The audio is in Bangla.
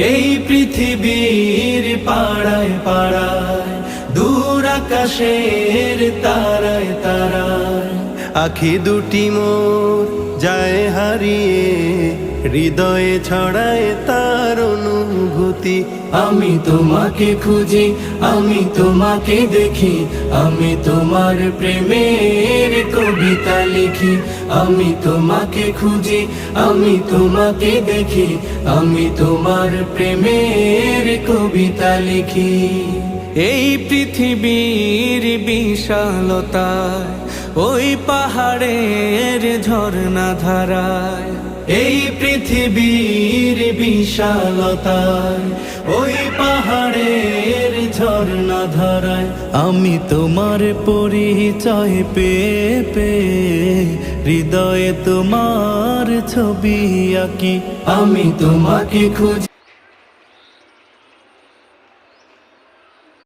এই পৃথিবীর পাড়ায় পাড়ায়, দূর আকাশের তারায় তারায়, আখি দুটি মোর যায় হারিয়ে, হৃদয়ে ছড়ায় তার অনুভূতি। আমি তোমাকে খুঁজি, আমি তোমাকে দেখি, আমি তোমার প্রেমের কবিতা লিখি। আমি তোমাকে খুঁজি, আমি তোমাকে দেখি, আমি তোমার প্রেমের কবিতা লিখি। এই পৃথিবীর বিশালতায়, ওই পাহাড়ের ঝর্ণা ধারায়, এই পৃথিবীর বিশালতায়, ওই পাহাড়ের ঝর্ণা ধারায়, আমি তোমার পরিচয় পেয়ে পেয়ে, হৃদয়ে তোমার ছবি আঁকি। আমি তোমাকে খুঁজি।